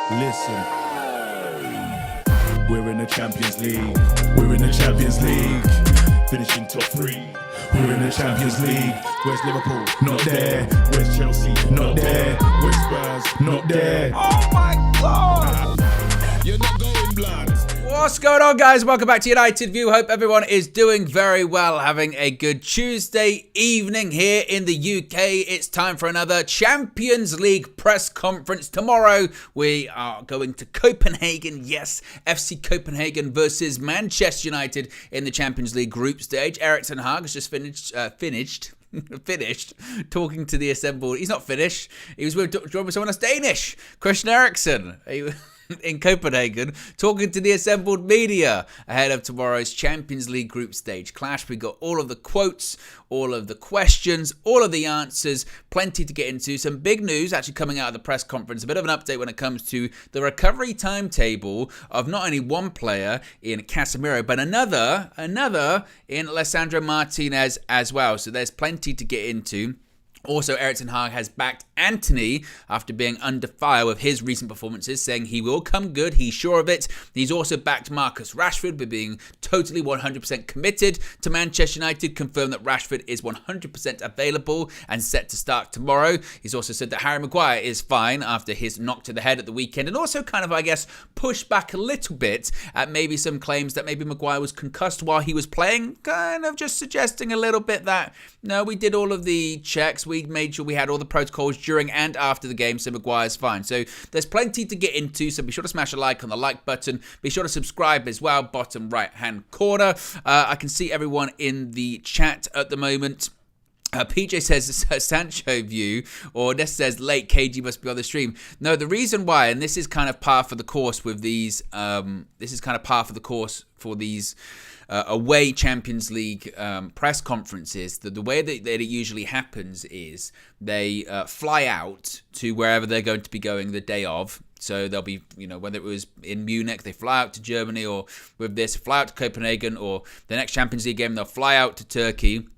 Listen, we're in the Champions League. We're in the Champions League. Finishing top 3. We're in the Champions League. Where's Liverpool? Not there. Where's Chelsea? Not there. Where's Spurs? Not there. Oh my God! You're not going blood. What's going on, guys? Welcome back to United View. Hope everyone is doing very well, having a good Tuesday evening here in the UK. It's time for another Champions League press conference. Tomorrow we are going to Copenhagen. Yes, FC Copenhagen versus Manchester United in the Champions League group stage. Erik ten Hag has just finished talking to the assembled. He's not finished. He was joined with someone else Danish, Christian Eriksen. In Copenhagen, talking to the assembled media ahead of tomorrow's Champions League group stage clash. We got all of the quotes, all of the questions, all of the answers, plenty to get into. Some big news actually coming out of the press conference. A bit of an update when it comes to the recovery timetable of not only one player in Casemiro, but another in Lisandro Martinez as well. So there's plenty to get into. Also, Erik ten Hag has backed Antony after being under fire with his recent performances, saying he will come good, he's sure of it. He's also backed Marcus Rashford by being totally 100% committed to Manchester United, confirmed that Rashford is 100% available and set to start tomorrow. He's also said that Harry Maguire is fine after his knock to the head at the weekend, and also kind of, I guess, pushed back a little bit at maybe some claims that maybe Maguire was concussed while he was playing, kind of just suggesting a little bit that, no, we did all of the checks, we made sure we had all the protocols during and after the game, so Maguire's fine. So there's plenty to get into, so be sure to smash a like on the like button. Be sure to subscribe as well, bottom right-hand corner. I can see everyone in the chat at the moment. PJ says Sancho view, or this says late KG must be on the stream. No, the reason why, and this is kind of par for the course with these, away Champions League press conferences, the way that it usually happens is they fly out to wherever they're going to be going the day of. So they'll be, whether it was in Munich, they fly out to Germany, or with this, fly out to Copenhagen, or the next Champions League game, they'll fly out to Turkey.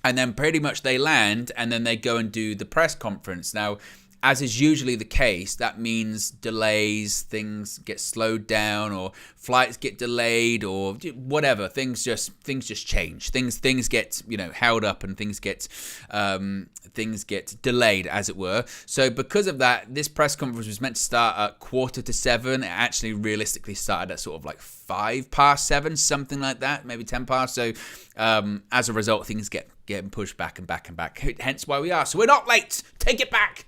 And then pretty much they land, and then they go and do the press conference. Now, as is usually the case, that means delays, things get slowed down, or flights get delayed, or whatever. Things just change. Things get held up, and things get delayed, as it were. So because of that, this press conference was meant to start at 6:45. It actually realistically started at sort of like 7:05, something like that, maybe 10 past. So as a result, things get getting pushed back and back and back. Hence why we are. So we're not late. Take it back.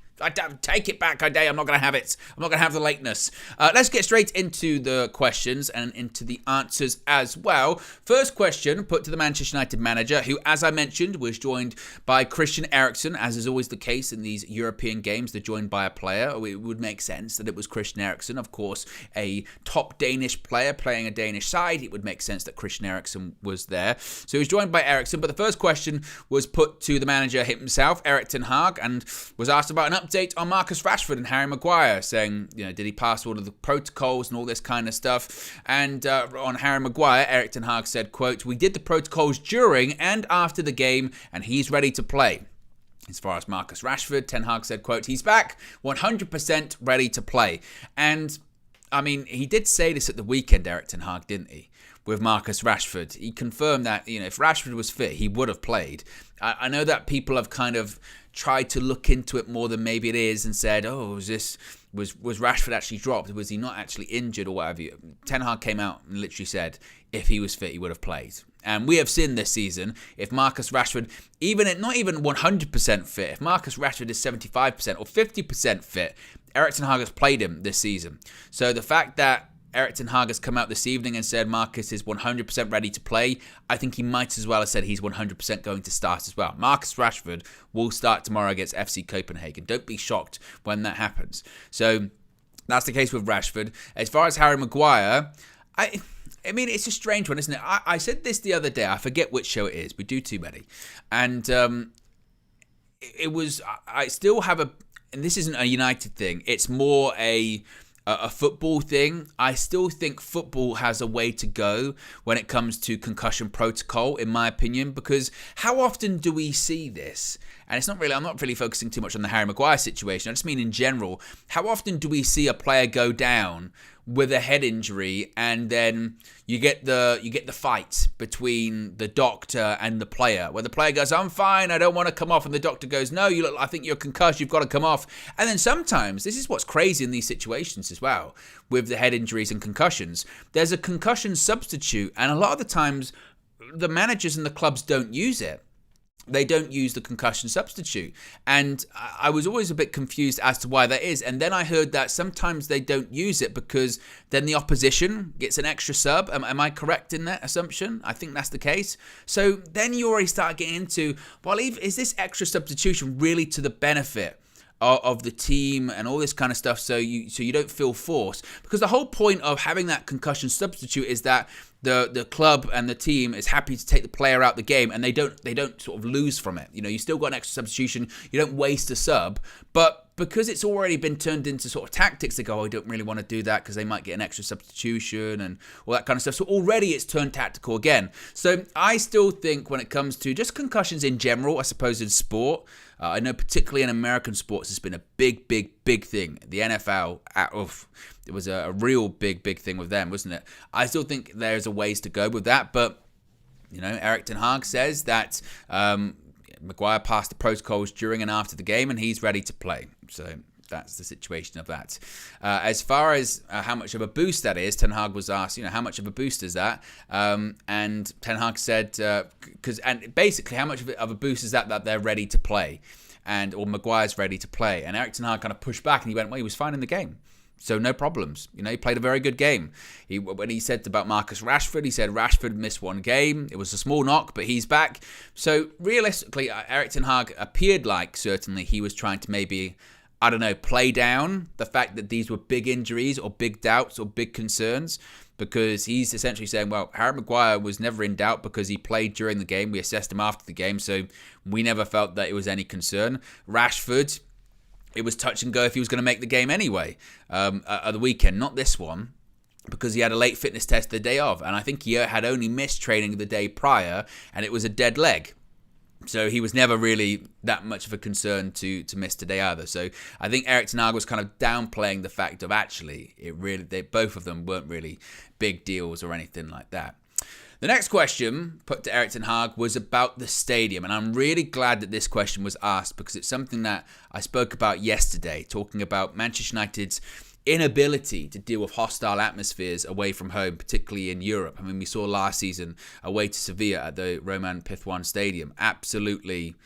Take it back, I'm not going to have it. I'm not going to have the lateness. Let's get straight into the questions and into the answers as well. First question put to the Manchester United manager, who, as I mentioned, was joined by Christian Eriksen. As is always the case in these European games, they're joined by a player. It would make sense that it was Christian Eriksen. Of course, a top Danish player playing a Danish side. It would make sense that Christian Eriksen was there. So he was joined by Eriksen. But the first question was put to the manager himself, Erik ten Hag, and was asked about an update on Marcus Rashford and Harry Maguire, saying, did he pass all of the protocols and all this kind of stuff? And on Harry Maguire, Erik ten Hag said, quote, "We did the protocols during and after the game, and he's ready to play." As far as Marcus Rashford, Ten Hag said, quote, "He's back, 100% ready to play." And, I mean, he did say this at the weekend, Erik ten Hag, didn't he? With Marcus Rashford. He confirmed that, if Rashford was fit, he would have played. I know that people have kind of tried to look into it more than maybe it is and said, oh, was Rashford actually dropped? Was he not actually injured or whatever? Ten Hag came out and literally said, if he was fit, he would have played. And we have seen this season, if Marcus Rashford, not even 100% fit, if Marcus Rashford is 75% or 50% fit, Erik ten Hag has played him this season. So the fact that Erik ten Hag has come out this evening and said Marcus is 100% ready to play, I think he might as well have said he's 100% going to start as well. Marcus Rashford will start tomorrow against FC Copenhagen. Don't be shocked when that happens. So that's the case with Rashford. As far as Harry Maguire, I mean, it's a strange one, isn't it? I said this the other day. I forget which show it is. We do too many. And I still have and this isn't a United thing. It's more a a football thing. I still think football has a way to go when it comes to concussion protocol, in my opinion, because how often do we see this? And I'm not really focusing too much on the Harry Maguire situation. I just mean in general, how often do we see a player go down with a head injury, and then you get the fight between the doctor and the player, where the player goes, "I'm fine, I don't want to come off," and the doctor goes, "No, I think you're concussed, you've got to come off." And then sometimes, this is what's crazy in these situations as well, with the head injuries and concussions, there's a concussion substitute, and a lot of the times the managers and the clubs don't use it. They don't use the concussion substitute. And I was always a bit confused as to why that is. And then I heard that sometimes they don't use it because then the opposition gets an extra sub. Am I correct in that assumption? I think that's the case. So then you already start getting into, well, is this extra substitution really to the benefit of the team and all this kind of stuff, so you don't feel forced? Because the whole point of having that concussion substitute is that the club and the team is happy to take the player out the game, and they don't sort of lose from it. You still got an extra substitution, you don't waste a sub, but because it's already been turned into sort of tactics, they go, "Oh, I don't really want to do that because they might get an extra substitution," and all that kind of stuff. So already it's turned tactical again. So I still think when it comes to just concussions in general, I suppose in sport, I know particularly in American sports, it's been a big thing. The NFL, it was a real big thing with them, wasn't it? I still think there's a ways to go with that, but Erik ten Hag says that Maguire passed the protocols during and after the game, and he's ready to play. So that's the situation of that. As far as how much of a boost that is, Ten Hag was asked, how much of a boost is that? And Ten Hag said, basically, how much of a boost is that they're ready to play, or Maguire's ready to play? And Erik ten Hag kind of pushed back, and he went, "Well, he was fine in the game. So no problems. He played a very good game." When he said about Marcus Rashford, he said Rashford missed one game. It was a small knock, but he's back. So realistically, Erik ten Hag appeared like certainly he was trying to maybe, I don't know, play down the fact that these were big injuries or big doubts or big concerns, because he's essentially saying, well, Harry Maguire was never in doubt because he played during the game. We assessed him after the game, so we never felt that it was any concern. Rashford, it was touch and go if he was going to make the game anyway at the weekend, not this one, because he had a late fitness test the day of, and I think he had only missed training the day prior, and it was a dead leg. So he was never really that much of a concern to miss today either. So I think Erik ten Hag was kind of downplaying the fact of actually both of them weren't really big deals or anything like that. The next question put to Erik ten Hag was about the stadium, and I'm really glad that this question was asked because it's something that I spoke about yesterday, talking about Manchester United's inability to deal with hostile atmospheres away from home, particularly in Europe. I mean, we saw last season away to Sevilla at the Roman Pithwan Stadium absolutely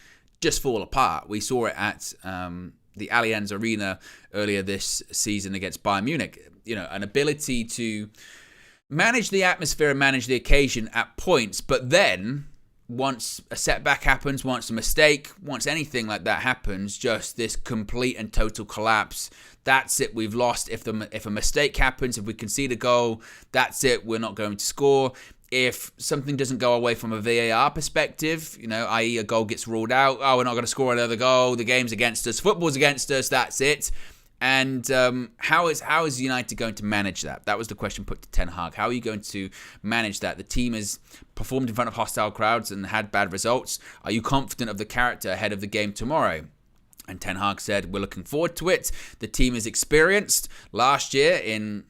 just fall apart. We saw it at the Allianz Arena earlier this season against Bayern Munich. An ability to manage the atmosphere and manage the occasion at points, but then once a setback happens, once a mistake, once anything like that happens, just this complete and total collapse. That's it, we've lost. If a mistake happens, if we concede a goal, that's it, we're not going to score. If something doesn't go away from a VAR perspective, i.e. a goal gets ruled out, we're not going to score another goal, the game's against us, football's against us, that's it. And how is United going to manage that? That was the question put to Ten Hag. How are you going to manage that? The team has performed in front of hostile crowds and had bad results. Are you confident of the character ahead of the game tomorrow? And Ten Hag said, we're looking forward to it. The team is experienced. Last year in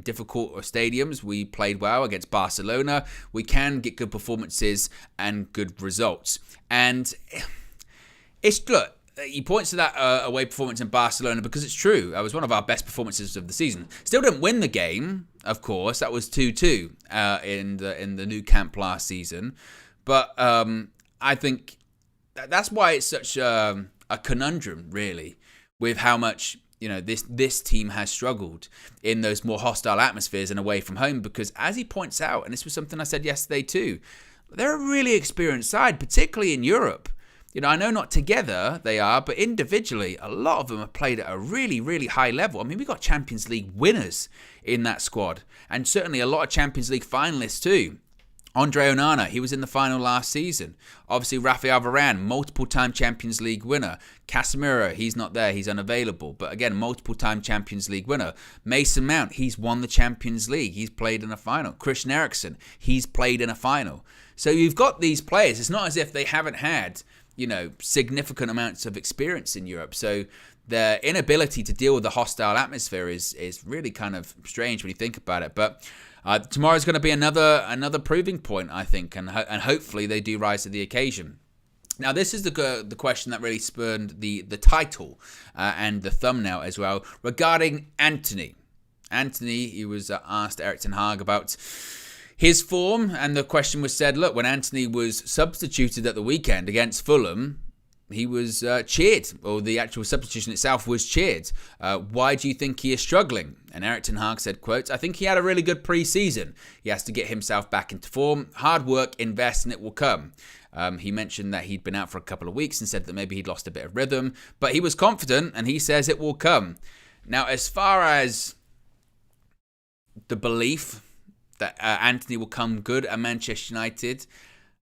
difficult stadiums, we played well against Barcelona. We can get good performances and good results. And look, he points to that away performance in Barcelona because it's true. It was one of our best performances of the season. Still didn't win the game, of course. That was 2-2 in the new camp last season. But I think that's why it's such a conundrum, really, with how much this team has struggled in those more hostile atmospheres and away from home. Because as he points out, and this was something I said yesterday too, they're a really experienced side, particularly in Europe. I know not together they are, but individually, a lot of them have played at a really, really high level. I mean, we got Champions League winners in that squad, and certainly a lot of Champions League finalists too. Andre Onana, he was in the final last season. Obviously, Rafael Varane, multiple-time Champions League winner. Casemiro, he's not there, he's unavailable. But again, multiple-time Champions League winner. Mason Mount, he's won the Champions League. He's played in a final. Christian Eriksen, he's played in a final. So you've got these players. It's not as if they haven't had, significant amounts of experience in Europe. So their inability to deal with the hostile atmosphere is really kind of strange when you think about it. But tomorrow's going to be another proving point, I think, and hopefully they do rise to the occasion. Now, this is the question that really spurred the title and the thumbnail as well regarding Antony. Antony, he was asked Erik ten Hag about his form, and the question was said, look, when Antony was substituted at the weekend against Fulham, he was cheered, or the actual substitution itself was cheered. Why do you think he is struggling? And Erik ten Hag said, quote, I think he had a really good pre-season. He has to get himself back into form. Hard work, invest, and it will come. He mentioned that he'd been out for a couple of weeks and said that maybe he'd lost a bit of rhythm, but he was confident, and he says it will come. Now, as far as the belief that Antony will come good at Manchester United,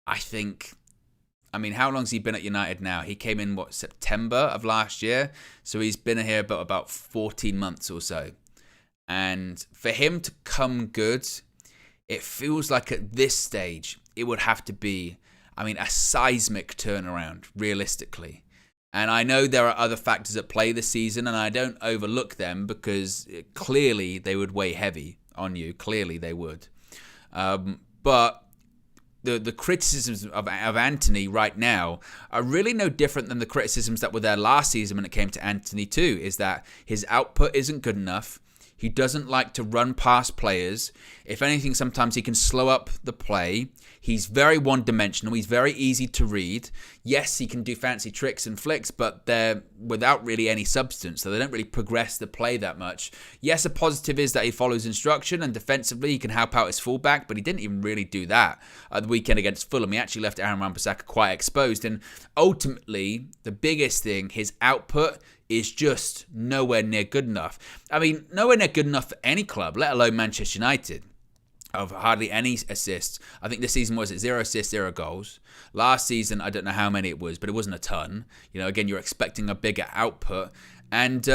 how long's he been at United now? He came in, September of last year? So he's been here about 14 months or so. And for him to come good, it feels like at this stage, it would have to be, a seismic turnaround, realistically. And I know there are other factors at play this season, and I don't overlook them because clearly they would weigh heavy on you. Clearly they would. But the criticisms of Antony right now are really no different than the criticisms that were there last season when it came to Antony too, is that his output isn't good enough. He doesn't like to run past players. If anything, sometimes he can slow up the play. He's very one-dimensional. He's very easy to read. Yes, he can do fancy tricks and flicks, but they're without really any substance, so they don't really progress the play that much. Yes, a positive is that he follows instruction, and defensively he can help out his fullback, but he didn't even really do that at the weekend against Fulham. He actually left Aaron Wan-Bissaka quite exposed, and ultimately, the biggest thing, his output is just nowhere near good enough. Nowhere near good enough for any club, let alone Manchester United. Of hardly any assists. I think this season was 0 assists, 0 goals. Last season, I don't know how many it was, but it wasn't a ton. Again, you're expecting a bigger output. And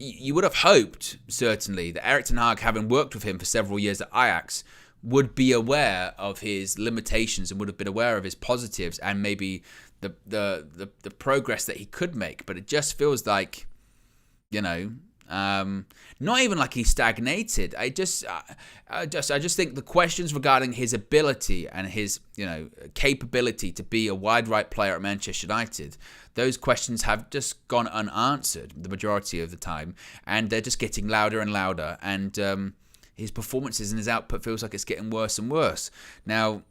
you would have hoped, certainly, that Erik ten Hag, having worked with him for several years at Ajax, would be aware of his limitations and would have been aware of his positives and maybe the progress that he could make. But it just feels like, not even like he stagnated. I just think the questions regarding his ability and his, capability to be a wide right player at Manchester United, those questions have just gone unanswered the majority of the time, and they're just getting louder and louder. And his performances and his output feels like it's getting worse and worse. Now,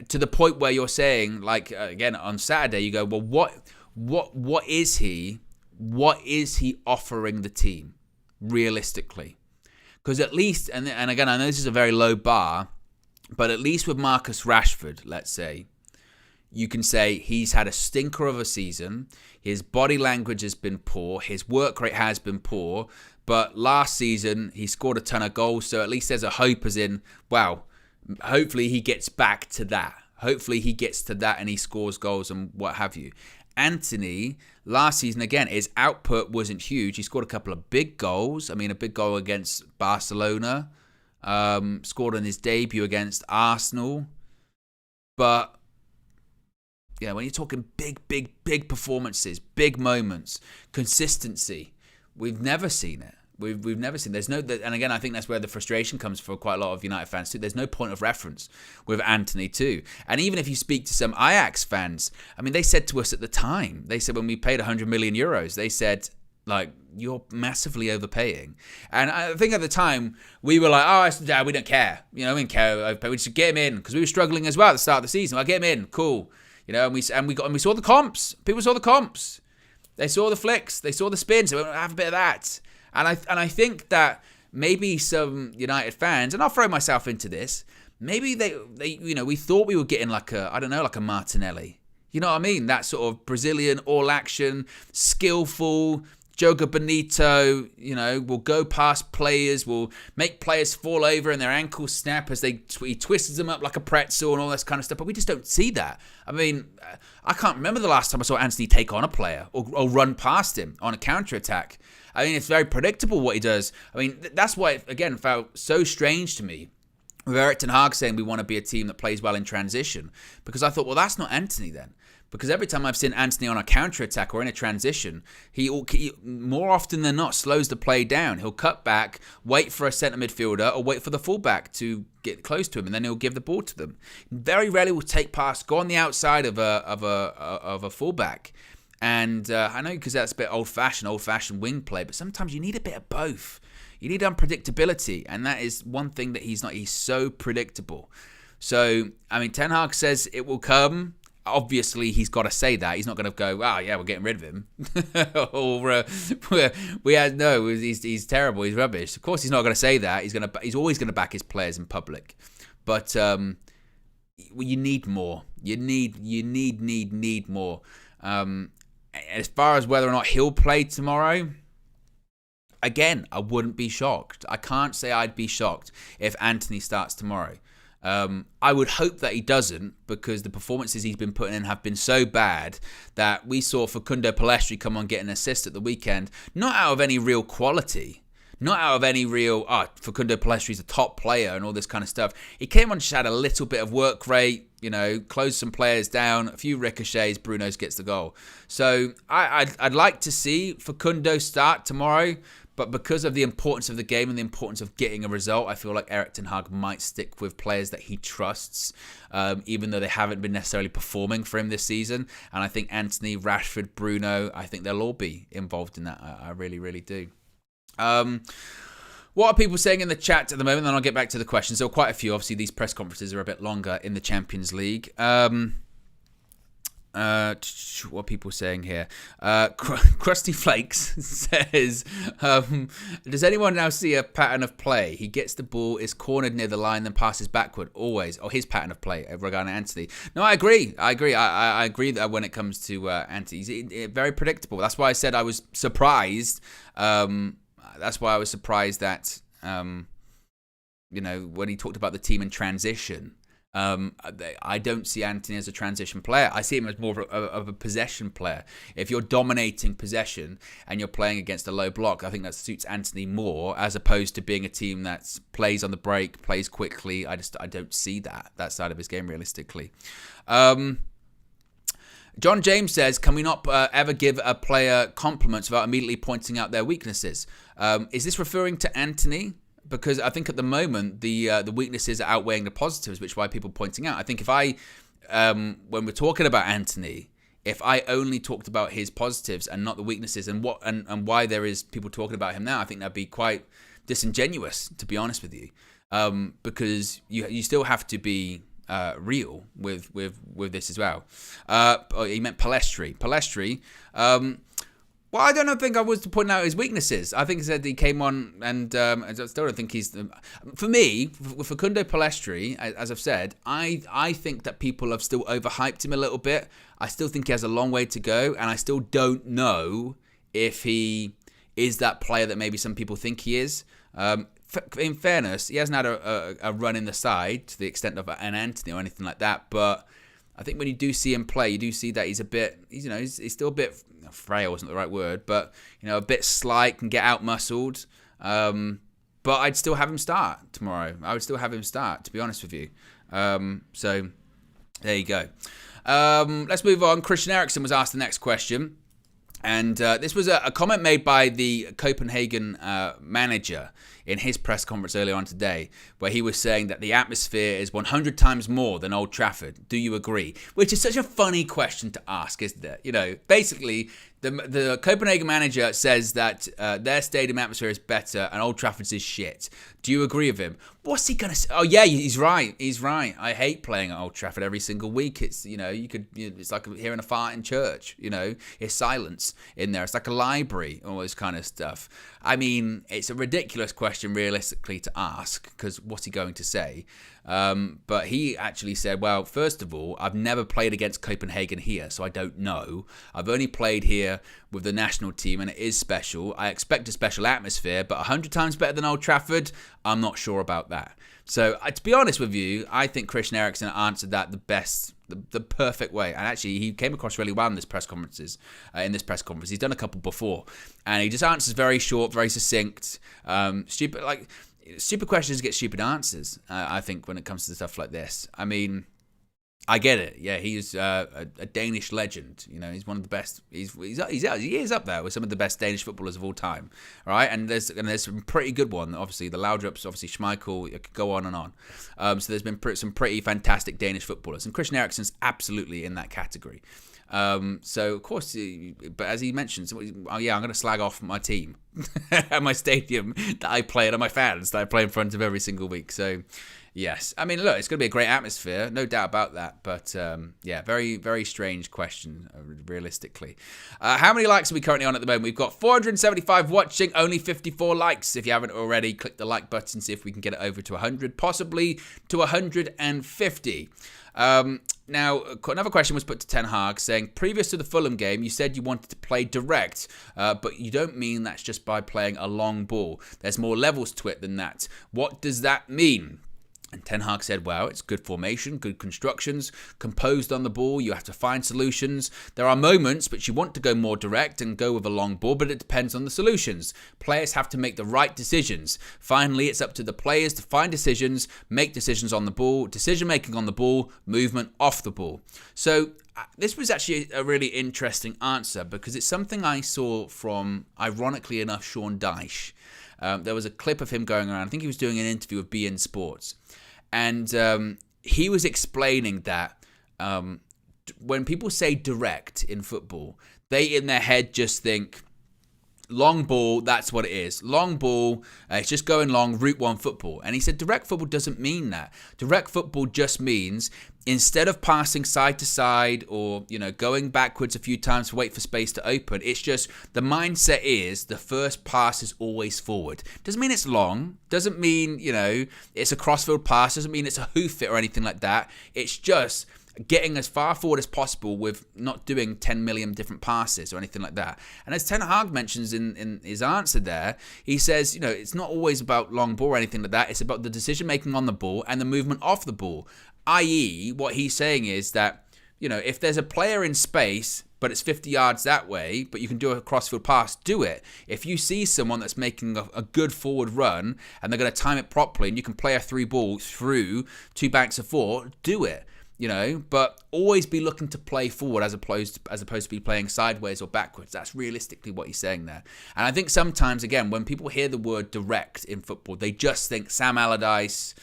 to the point where you're saying, like again on Saturday, you go, well, what is he? What is he offering the team, realistically? Because at least, and again, I know this is a very low bar, but at least with Marcus Rashford, let's say, you can say he's had a stinker of a season. His body language has been poor. His work rate has been poor. But last season, he scored a ton of goals. So at least there's a hope as in, wow, hopefully he gets back to that. Hopefully he gets to that and he scores goals and what have you. Antony, last season, again, his output wasn't huge. He scored a couple of big goals. A big goal against Barcelona. Scored on his debut against Arsenal. But, when you're talking big performances, big moments, consistency, we've never seen it. We've never seen. There's no, and again, I think that's where the frustration comes for quite a lot of United fans too. There's no point of reference with Antony too. And even if you speak to some Ajax fans, they said to us at the time, they said when we paid 100 million euros, they said, like, you're massively overpaying. And I think at the time we were like, oh, we don't care. We don't care. We should get him in because we were struggling as well at the start of the season. I'll get him in. Cool. And we saw the comps. People saw the comps. They saw the flicks. They saw the spins. So we have a bit of that. And I think that maybe some United fans, and I'll throw myself into this, maybe they we thought we were getting like a Martinelli. You know what I mean? That sort of Brazilian all action, skillful, Joga Bonito, will go past players, will make players fall over and their ankles snap as he twists them up like a pretzel and all this kind of stuff. But we just don't see that. I mean, I can't remember the last time I saw Antony take on a player or run past him on a counter-attack. I mean, it's very predictable what he does. I mean, that's why it, again, felt so strange to me with Erik ten Hag saying we want to be a team that plays well in transition. Because I thought, well, that's not Antony then. Because every time I've seen Antony on a counter-attack or in a transition, he more often than not slows the play down. He'll cut back, wait for a centre midfielder or wait for the fullback to get close to him, and then he'll give the ball to them. Very rarely will take past, go on the outside of a fullback. And I know because that's a bit old-fashioned wing play, but sometimes you need a bit of both. You need unpredictability, and that is one thing that he's not. He's so predictable. So, I mean, Ten Hag says it will come. Obviously, he's got to say that. He's not going to go, oh, yeah, we're getting rid of him. Or, he's terrible, he's rubbish. Of course, he's not going to say that. He's always going to back his players in public. But you need more. You need more. As far as whether or not he'll play tomorrow, again, I wouldn't be shocked. I can't say I'd be shocked if Antony starts tomorrow. I would hope that he doesn't, because the performances he's been putting in have been so bad that we saw Facundo Pellistri come on, get an assist at the weekend, not out of any real quality, not out of any real, Facundo Pellistri's a top player and all this kind of stuff. He came on, just had a little bit of work rate, closed some players down, a few ricochets, Bruno's gets the goal. So I'd like to see Facundo start tomorrow. But because of the importance of the game and the importance of getting a result, I feel like Erik ten Hag might stick with players that he trusts, even though they haven't been necessarily performing for him this season. And I think Antony, Rashford, Bruno, I think they'll all be involved in that. I really, really do. What are people saying in the chat at the moment? Then I'll get back to the questions. There are quite a few. Obviously, these press conferences are a bit longer in the Champions League. What are people saying here? Krusty Flakes says, does anyone now see a pattern of play? He gets the ball, is cornered near the line, then passes backward, always. Or his pattern of play regarding Antony. No, I agree. I agree that when it comes to Antony, he's very predictable. That's why I said I was surprised. That's why I was surprised that, when he talked about the team in transition, I don't see Antony as a transition player. I see him as more of a possession player. If you're dominating possession and you're playing against a low block, I think that suits Antony more, as opposed to being a team that plays on the break, plays quickly. I don't see that side of his game realistically. John James says, can we not ever give a player compliments without immediately pointing out their weaknesses? Is this referring to Antony? Because I think at the moment the weaknesses are outweighing the positives, which is why people are pointing out. I think if I, when we're talking about Antony, if I only talked about his positives and not the weaknesses and why there is people talking about him now, I think that'd be quite disingenuous, to be honest with you, because you still have to be real with this as well. He meant Pellistri. Well, I don't think I was to point out his weaknesses. I think he said he came on, and I still don't think he's... For me, with Facundo Pellistri, as I've said, I think that people have still overhyped him a little bit. I still think he has a long way to go, and I still don't know if he is that player that maybe some people think he is. In fairness, he hasn't had a run in the side to the extent of an Antony or anything like that, but I think when you do see him play, you do see that he's a bit, he's still a bit... frail wasn't the right word, but a bit slight, can get out muscled. But I'd still have him start tomorrow. I would still have him start, to be honest with you. So there you go. Let's move on. Christian Eriksen was asked the next question, and this was a comment made by the Copenhagen manager in his press conference earlier on today, where he was saying that the atmosphere is 100 times more than Old Trafford. Do you agree? Which is such a funny question to ask, isn't it? Basically, the Copenhagen manager says that their stadium atmosphere is better and Old Trafford's is shit. Do you agree with him? What's he going to say? Oh, yeah, he's right. He's right. I hate playing at Old Trafford every single week. It's, it's like hearing a fart in church, It's silence in there. It's like a library, all this kind of stuff. I mean, it's a ridiculous question realistically to ask, because what's he going to say? But he actually said, well, first of all, I've never played against Copenhagen here, so I don't know. I've only played here here with the national team, and it is special. I expect a special atmosphere, but 100 times better than Old Trafford, I'm not sure about that. So, to be honest with you, I think Christian Eriksen answered that the best, the perfect way. And actually, he came across really well in this press conference. He's done a couple before, and he just answers very short, very succinct. Stupid questions get stupid answers. I think when it comes to stuff like this, I mean, I get it. Yeah, he's a Danish legend. You know, he's one of the best. He is up there with some of the best Danish footballers of all time. All right, and there's some pretty good one. Obviously, the Laudrups, obviously Schmeichel. It could go on and on. So there's been some pretty fantastic Danish footballers, and Christian Eriksen's absolutely in that category. So of course, but as he mentions, I'm going to slag off my team and my stadium that I play at, and my fans that I play in front of every single week. So. Yes. I mean, look, it's going to be a great atmosphere, no doubt about that. But, very, very strange question, realistically. How many likes are we currently on at the moment? We've got 475 watching, only 54 likes. If you haven't already, click the like button, see if we can get it over to 100, possibly to 150. Now, another question was put to Ten Hag saying, previous to the Fulham game, you said you wanted to play direct, but you don't mean that's just by playing a long ball. There's more levels to it than that. What does that mean? And Ten Hag said, well, it's good formation, good constructions, composed on the ball. You have to find solutions. There are moments which you want to go more direct and go with a long ball, but it depends on the solutions. Players have to make the right decisions. Finally, it's up to the players to find decisions, make decisions on the ball, decision-making on the ball, movement off the ball. So this was actually a really interesting answer because it's something I saw from, ironically enough, Sean Dyche. There was a clip of him going around. I think he was doing an interview with BN Sports. And he was explaining that when people say direct in football, they in their head just think long ball, that's what it is. Long ball, it's just going long, route one football. And he said direct football doesn't mean that. Direct football just means instead of passing side to side or, going backwards a few times to wait for space to open, it's just the mindset is the first pass is always forward. Doesn't mean it's long. Doesn't mean, it's a crossfield pass. Doesn't mean it's a hoof it or anything like that. It's just getting as far forward as possible with not doing 10 million different passes or anything like that. And as Ten Hag mentions in his answer there, he says, it's not always about long ball or anything like that. It's about the decision-making on the ball and the movement off the ball. I.e., what he's saying is that, if there's a player in space, but it's 50 yards that way, but you can do a crossfield pass, do it. If you see someone that's making a good forward run and they're going to time it properly and you can play a through ball through 2 banks of 4, do it. But always be looking to play forward as opposed to be playing sideways or backwards. That's realistically what he's saying there. And I think sometimes, again, when people hear the word direct in football, they just think Sam Allardyce,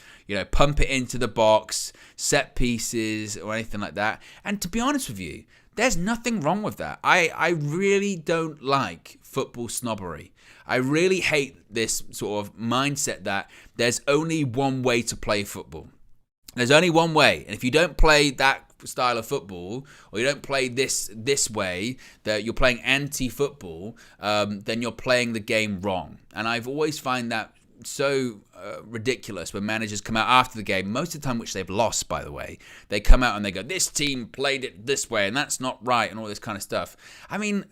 pump it into the box, set pieces or anything like that. And to be honest with you, there's nothing wrong with that. I really don't like football snobbery. I really hate this sort of mindset that there's only one way to play football. There's only one way, and if you don't play that style of football, or you don't play this way, that you're playing anti-football, then you're playing the game wrong. And I've always find that so ridiculous when managers come out after the game, most of the time which they've lost, by the way. They come out and they go, this team played it this way, and that's not right, and all this kind of stuff. I mean,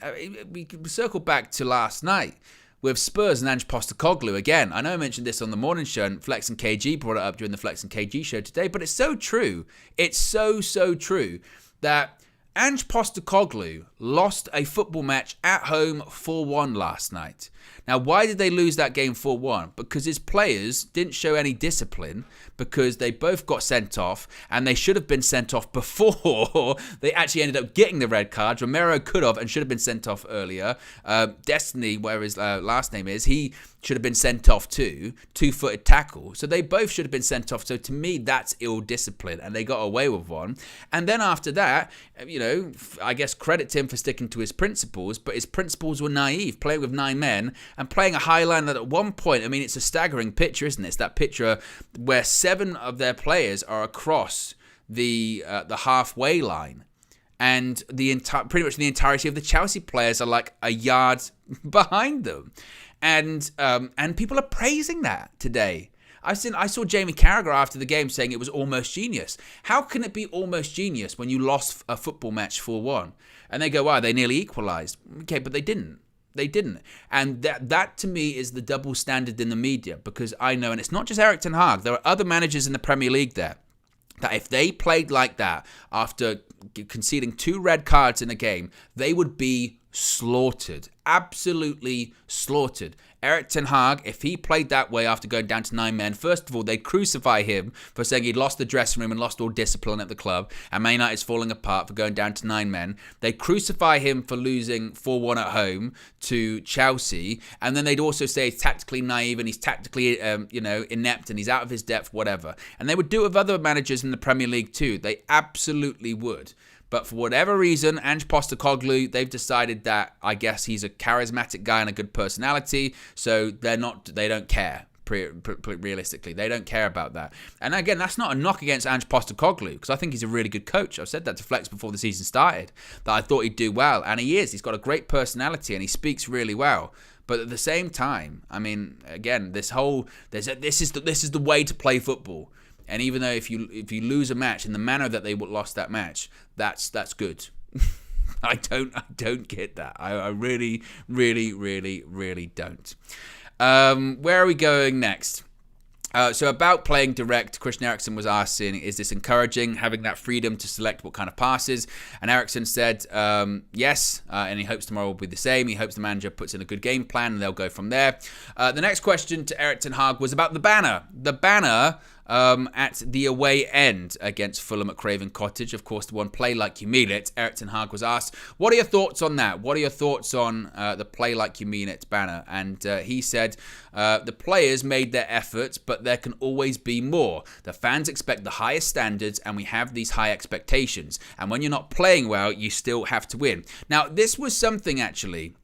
we could circle back to last night with Spurs and Ange Postecoglou again. I know I mentioned this on the morning show, and Flex and KG brought it up during the Flex and KG show today, but it's so true. It's so true that Ange Postecoglou lost a football match at home 4-1 last night. Now, why did they lose that game 4-1? Because his players didn't show any discipline, because they both got sent off, and they should have been sent off before they actually ended up getting the red card. Romero could have and should have been sent off earlier. Destiny, whatever his last name is, he should have been sent off too. 2-footed tackle. So they both should have been sent off. So to me, that's ill discipline, and they got away with one. And then after that, I guess credit to him for sticking to his principles, but his principles were naive, playing with 9 men and playing a high line that at one point, it's a staggering picture, isn't it? It's that picture where 7 of their players are across the halfway line, and pretty much the entirety of the Chelsea players are like a yard behind them, and people are praising that today. I saw Jamie Carragher after the game saying it was almost genius. How can it be almost genius when you lost a football match 4-1? And they go, wow, they nearly equalised. Okay, but they didn't. They didn't. And that to me is the double standard in the media, because I know, and it's not just Erik ten Hag, there are other managers in the Premier League there, that if they played like that after conceding 2 red cards in a game, they would be slaughtered. Absolutely slaughtered. Erik ten Hag, if he played that way after going down to 9 men, first of all, they'd crucify him for saying he'd lost the dressing room and lost all discipline at the club, and Man United's falling apart for going down to 9 men. They'd crucify him for losing 4-1 at home to Chelsea, and then they'd also say he's tactically naive and he's tactically, inept and he's out of his depth, whatever. And they would do it with other managers in the Premier League too. They absolutely would. But for whatever reason, Ange Postecoglou, they've decided that, I guess, he's a charismatic guy and a good personality, so they don't care. Realistically, they don't care about that. And again, that's not a knock against Ange Postecoglou, because I think he's a really good coach. I've said that to Flex before the season started, that I thought he'd do well, and he is. He's got a great personality and he speaks really well. But at the same time, I mean, again, this is the way to play football. And even though if you lose a match in the manner that they lost that match, that's good. I don't get that. I really, really, really, really don't. Where are we going next? So about playing direct, Christian Eriksen was asking, is this encouraging, having that freedom to select what kind of passes? And Eriksen said yes, and he hopes tomorrow will be the same. He hopes the manager puts in a good game plan and they'll go from there. The next question to Erik ten Hag was about the banner. The banner at the away end against Fulham at Craven Cottage. Of course, the one play like you mean it. Erik ten Hag was asked, what are your thoughts on that? What are your thoughts on the play like you mean it banner? And he said, the players made their efforts, but there can always be more. The fans expect the highest standards, and we have these high expectations. And when you're not playing well, you still have to win. Now, this was something actually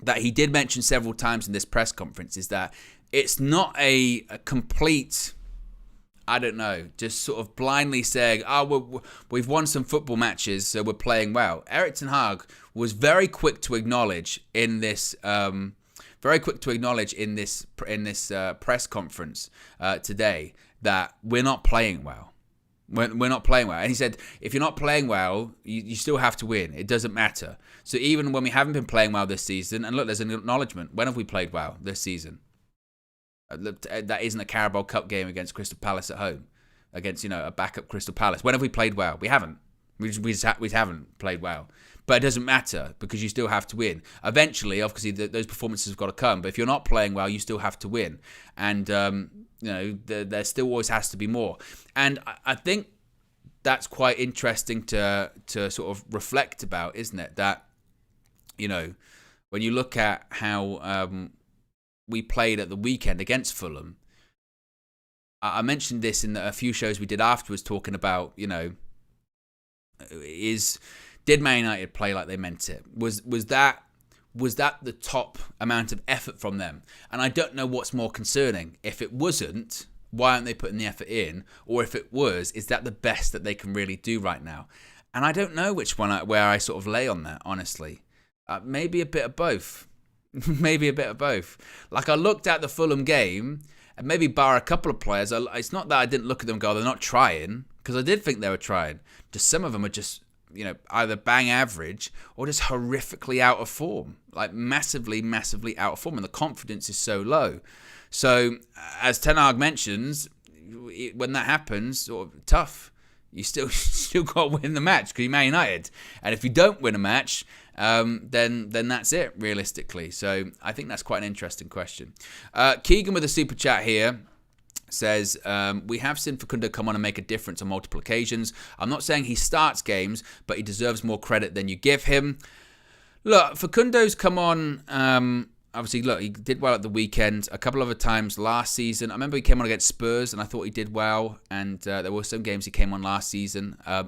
that he did mention several times in this press conference, is that it's not a complete, I don't know, just sort of blindly saying, we've won some football matches, so we're playing well. Erik ten Hag was very quick to acknowledge in this press conference today that we're not playing well. We're not playing well. And he said, if you're not playing well, you still have to win. It doesn't matter. So even when we haven't been playing well this season, and look, there's an acknowledgement. When have we played well this season? That isn't a Carabao Cup game against Crystal Palace at home, against a backup Crystal Palace. When have we played well? We haven't. We haven't played well. But it doesn't matter, because you still have to win. Eventually, obviously, those performances have got to come. But if you're not playing well, you still have to win. And there still always has to be more. And I think that's quite interesting to sort of reflect about, isn't it? That when you look at how we played at the weekend against Fulham. I mentioned this in a few shows we did afterwards, talking about, did Man United play like they meant it? Was that the top amount of effort from them? And I don't know what's more concerning. If it wasn't, why aren't they putting the effort in? Or if it was, is that the best that they can really do right now? And I don't know which one where I sort of lay on that, honestly. Maybe a bit of both. Maybe a bit of both. Like, I looked at the Fulham game, and maybe bar a couple of players, it's not that I didn't look at them and go, they're not trying, because I did think they were trying. Just some of them are just, either bang average or just horrifically out of form. Like, massively, massively out of form, and the confidence is so low. So, as Ten Hag mentions, when that happens, sort of tough. You still got to win the match because you're Man United. And if you don't win a match, then that's it, realistically. So I think that's quite an interesting question. Keegan with a super chat here says, we have seen Facundo come on and make a difference on multiple occasions. I'm not saying he starts games, but he deserves more credit than you give him. Look, Facundo's come on... Obviously, look, he did well at the weekend. A couple of other times last season. I remember he came on against Spurs, and I thought he did well. And there were some games he came on last season. I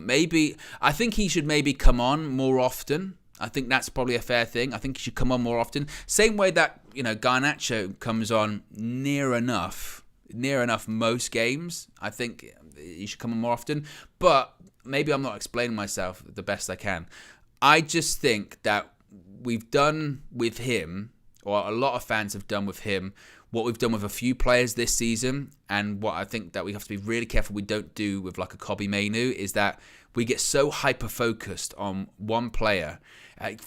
think he should maybe come on more often. I think that's probably a fair thing. I think he should come on more often. Same way that, Garnacho comes on near enough most games. I think he should come on more often. But maybe I'm not explaining myself the best I can. I just think that we've done with him, or a lot of fans have done with him, what we've done with a few players this season, and what I think that we have to be really careful we don't do with like a Kobbie Mainoo, is that we get so hyper-focused on one player.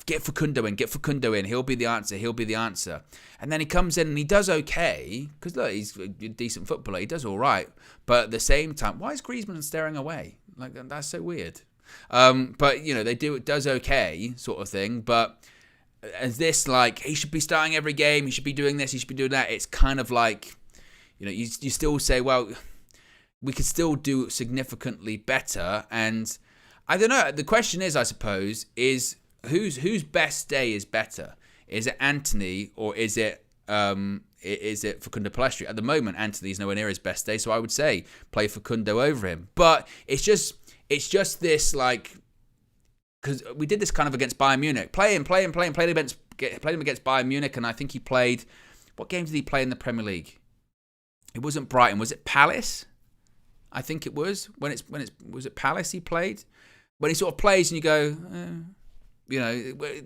Get Facundo in. He'll be the answer. And then he comes in and he does okay, because look, he's a decent footballer. He does all right. But at the same time, why is Griezmann staring away? Like, that's so weird. But, you know, it does okay sort of thing. But as this, like, he should be starting every game. He should be doing this. He should be doing that. It's kind of like, you know, you still say, well, we could still do significantly better. And I don't know. The question is, I suppose, is whose best day is better? Is it Antony or is it Facundo Pellistri? At the moment, Antony's nowhere near his best day, so I would say play Facundo over him. But it's just this, like, because we did this kind of against Bayern Munich. Played him against Bayern Munich, and I think he played. What game did he play in the Premier League? It wasn't Brighton. Was it Palace? I think it was. Was it Palace he played? When he sort of plays and you go, you know,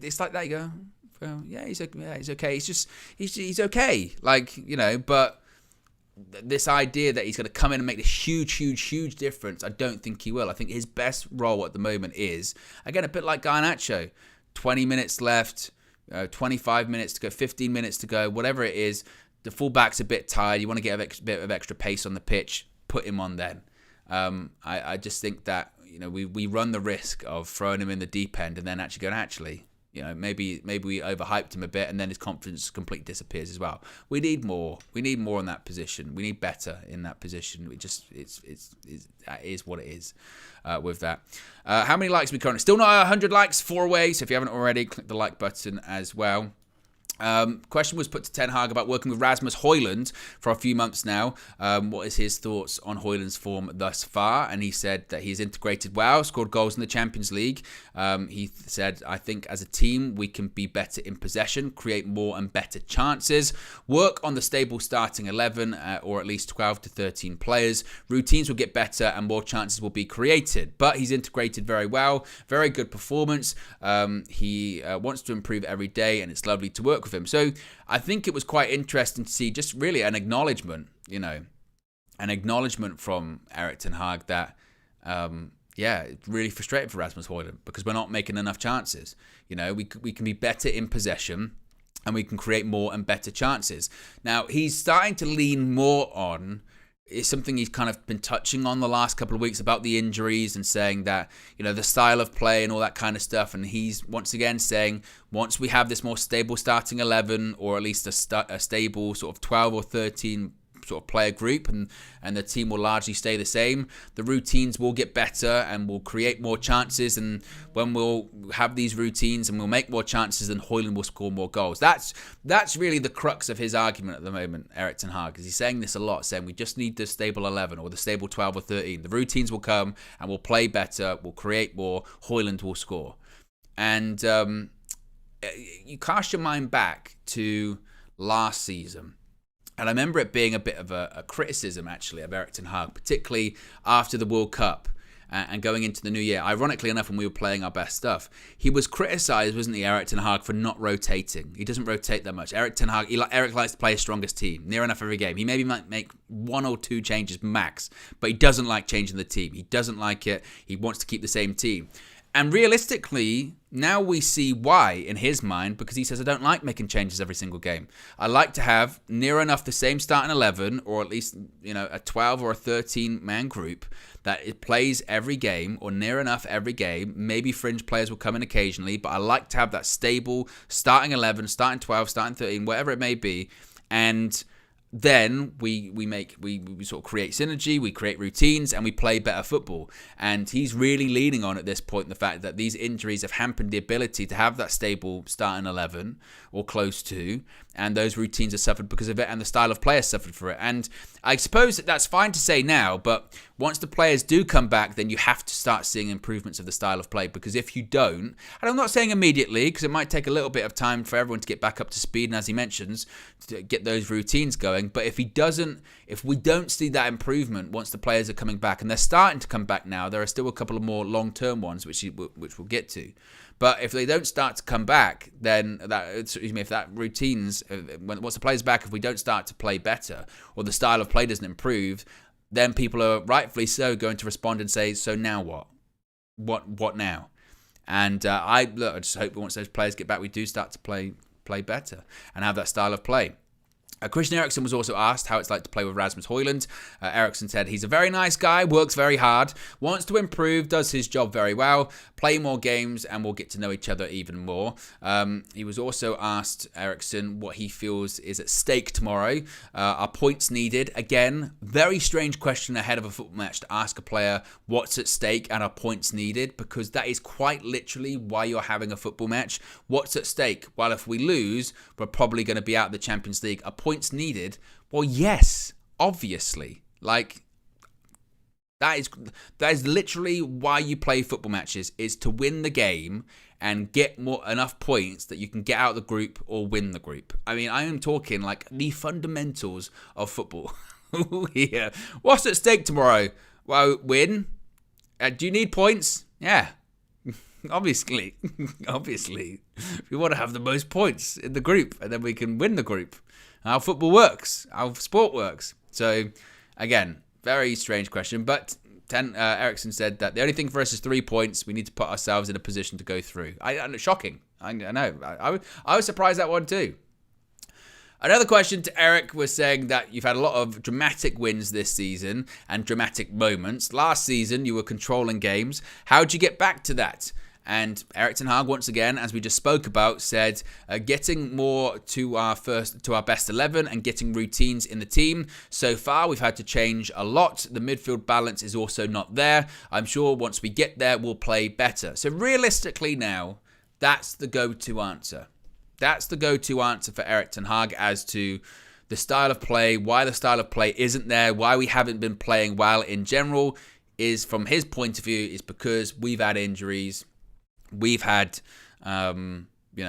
it's like that. You go, well, yeah, he's okay. He's okay. Like, you know, but this idea that he's going to come in and make this huge difference, I don't think he will. I think his best role at the moment is, again, a bit like Garnacho, 20 minutes left, 25 minutes to go, 15 minutes to go, whatever it is. The fullback's a bit tired. You want to get a bit of extra pace on the pitch, put him on then. I just think that, you know, we run the risk of throwing him in the deep end and then actually, you know, maybe we overhyped him a bit and then his confidence completely disappears as well. We need more. We need more in that position. We need better in that position. That is what it is with that. How many likes are we currently? Still not 100 likes, 4 away. So if you haven't already, click the like button as well. Question was put to Ten Hag about working with Rasmus Hojlund for a few months now. What is his thoughts on Hojlund's form thus far? And he said that he's integrated well, scored goals in the Champions League. He said, I think as a team we can be better in possession, create more and better chances, work on the stable starting 11 or at least 12 to 13 players. Routines will get better and more chances will be created. But he's integrated very well, very good performance. He wants to improve every day and it's lovely to work with him. So I think it was quite interesting to see just really an acknowledgement, you know, from Erik ten Hag that, it's really frustrating for Rasmus Hojlund because we're not making enough chances. You know, we can be better in possession and we can create more and better chances. Now, he's starting to lean more on, it's something he's kind of been touching on the last couple of weeks about the injuries and saying that, you know, the style of play and all that kind of stuff. And he's once again saying once we have this more stable starting 11 or at least a stable sort of 12 or 13 sort of player group and the team will largely stay the same, the routines will get better and we'll create more chances, and when we'll have these routines and we'll make more chances, then Hojlund will score more goals. That's really the crux of his argument at the moment, Erik ten Hag, because he's saying this a lot, saying we just need the stable 11 or the stable 12 or 13. The routines will come and we'll play better, we'll create more, Hojlund will score. And you cast your mind back to last season, and I remember it being a bit of a criticism, actually, of Erik ten Hag, particularly after the World Cup and going into the new year. Ironically enough, when we were playing our best stuff, he was criticised, wasn't he, Erik ten Hag, for not rotating. He doesn't rotate that much. Erik ten Hag, Erik likes to play his strongest team, near enough every game. He maybe might make 1 or 2 changes max, but he doesn't like changing the team. He doesn't like it. He wants to keep the same team. And realistically, now we see why in his mind, because he says, I don't like making changes every single game. I like to have near enough the same starting 11, or at least, you know, a 12 or a 13-man group that it plays every game, or near enough every game. Maybe fringe players will come in occasionally, but I like to have that stable starting 11, starting 12, starting 13, whatever it may be. And then we sort of create synergy, we create routines, and we play better football. And he's really leaning on at this point the fact that these injuries have hampered the ability to have that stable starting 11 or close to, and those routines are suffered because of it, and the style of play has suffered for it. And I suppose that's fine to say now, but once the players do come back, then you have to start seeing improvements of the style of play, because if you don't, and I'm not saying immediately, because it might take a little bit of time for everyone to get back up to speed, and as he mentions, to get those routines going, but if we don't see that improvement once the players are coming back, and they're starting to come back now, there are still a couple of more long-term ones, which we'll get to. But if they don't start to come back, then if that routines, once the players back, if we don't start to play better or the style of play doesn't improve, then people are rightfully so going to respond and say, so now what? What now? And I just hope once those players get back, we do start to play better and have that style of play. Christian Eriksen was also asked how it's like to play with Rasmus Hojlund. Eriksen said he's a very nice guy, works very hard, wants to improve, does his job very well, play more games, and we'll get to know each other even more. He was also asked, Eriksen, what he feels is at stake tomorrow. Are points needed? Again, very strange question ahead of a football match to ask a player what's at stake and are points needed, because that is quite literally why you're having a football match. What's at stake? Well, if we lose, we're probably going to be out of the Champions League. Are points needed? Well, yes, obviously. Like, that is literally why you play football matches, is to win the game and get enough points that you can get out of the group or win the group. I mean, I am talking like the fundamentals of football here. What's at stake tomorrow? Well, win. Do you need points? Yeah. Obviously. We want to have the most points in the group, and then we can win the group. How football works, how sport works. So, again, very strange question. But Eriksen said that the only thing for us is 3 points. We need to put ourselves in a position to go through. Shocking. I know. I was surprised at that one too. Another question to Eric was saying that you've had a lot of dramatic wins this season and dramatic moments. Last season, you were controlling games. How'd you get back to that? And Erik ten Hag, once again, as we just spoke about, said getting more to our best 11 and getting routines in the team. So far, we've had to change a lot. The midfield balance is also not there. I'm sure once we get there, we'll play better. So realistically now, that's the go-to answer. That's the go-to answer for Erik ten Hag as to the style of play, why the style of play isn't there, why we haven't been playing well in general, is from his point of view, is because we've had injuries. We've had,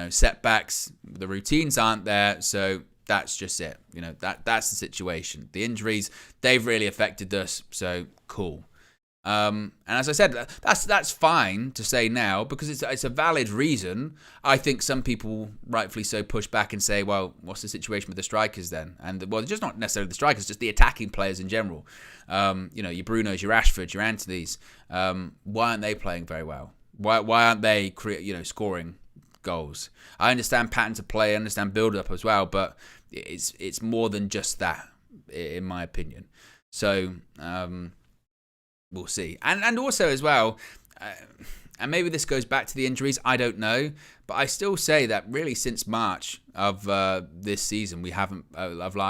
setbacks. The routines aren't there, so that's just it. That's the situation. The injuries, they've really affected us. So cool. And as I said, that's fine to say now because it's a valid reason. I think some people, rightfully so, push back and say, well, what's the situation with the strikers then? And well, just not necessarily the strikers, just the attacking players in general. Your Brunos, your Rashfords, your Antonys. Why aren't they playing very well? Why aren't they scoring goals? I understand patterns of play, I understand build-up as well, but it's more than just that, in my opinion. So we'll see. And also as well, and maybe this goes back to the injuries, I don't know, but I still say that really since March of this season, we haven't,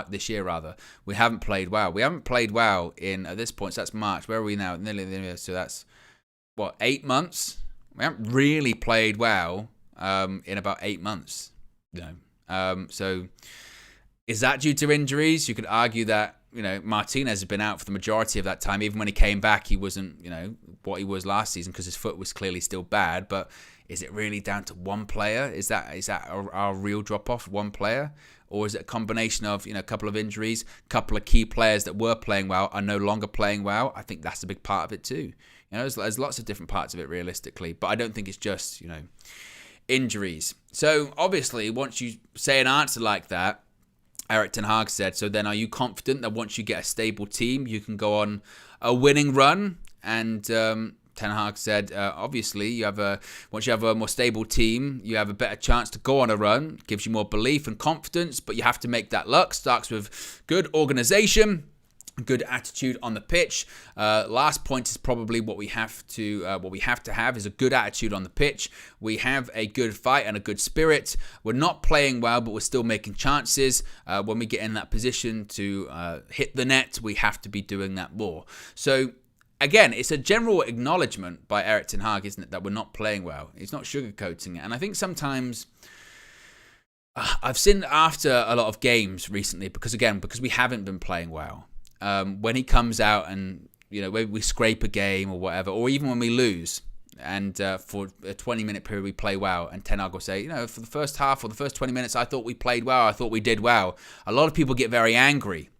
this year rather, we haven't played well. We haven't played well at this point, so that's March. Where are we now? Nearly, so that's, 8 months? We haven't really played well in about 8 months. So is that due to injuries? You could argue that, Martinez has been out for the majority of that time. Even when he came back, he wasn't, what he was last season because his foot was clearly still bad. But is it really down to one player? Is that our real drop-off, one player? Or is it a combination of, a couple of injuries, a couple of key players that were playing well are no longer playing well? I think that's a big part of it too. There's lots of different parts of it realistically, but I don't think it's just, injuries. So obviously, once you say an answer like that, Erik ten Hag said, so then are you confident that once you get a stable team, you can go on a winning run? And Ten Hag said, obviously, once you have a more stable team, you have a better chance to go on a run. Gives you more belief and confidence, but you have to make that luck. Starts with good organisation, good attitude on the pitch. Last point is probably what we have to have is a good attitude on the pitch. We have a good fight and a good spirit. We're not playing well, but we're still making chances. When we get in that position to hit the net, we have to be doing that more. So again, it's a general acknowledgement by Erik ten Hag, isn't it, that we're not playing well. He's not sugarcoating it. And I think sometimes I've seen after a lot of games recently, because we haven't been playing well. When he comes out and, maybe we scrape a game or whatever, or even when we lose and for a 20-minute period we play well, and Ten Hag will say, for the first half or the first 20 minutes, I thought we played well, I thought we did well. A lot of people get very angry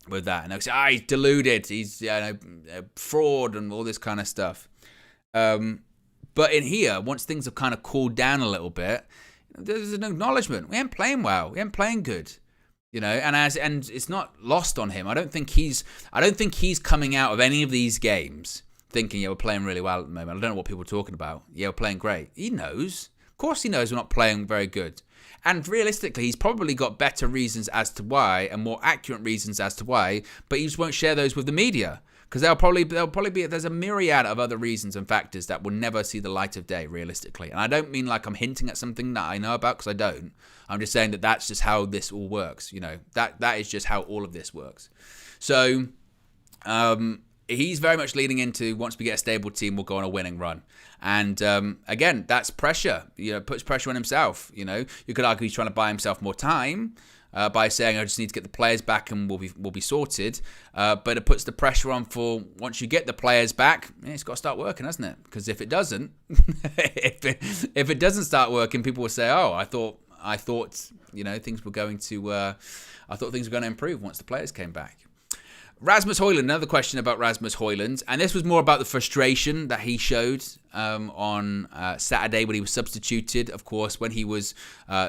with that, and they'll say, he's deluded, he's a fraud and all this kind of stuff. But in here, once things have kind of cooled down a little bit, there's an acknowledgement. We ain't playing well. We ain't playing good. And it's not lost on him. I don't think he's coming out of any of these games thinking, yeah, we're playing really well at the moment. I don't know what people are talking about. Yeah, we're playing great. He knows. Of course he knows we're not playing very good. And realistically, he's probably got better reasons as to why and more accurate reasons as to why, but he just won't share those with the media. Because there's a myriad of other reasons and factors that will never see the light of day, realistically. And I don't mean like I'm hinting at something that I know about, because I don't. I'm just saying that that's just how this all works. That is just how all of this works. So he's very much leading into, once we get a stable team, we'll go on a winning run. And again, that's pressure. Puts pressure on himself. You could argue he's trying to buy himself more time. By saying, I just need to get the players back and we'll be sorted. But it puts the pressure on for, once you get the players back, it's got to start working, hasn't it? Because if it doesn't, if it doesn't start working, people will say, oh, I thought things were going to improve once the players came back. Rasmus Hojlund, another question about Rasmus Hojlund, and this was more about the frustration that he showed on Saturday when he was substituted. Of course, when he was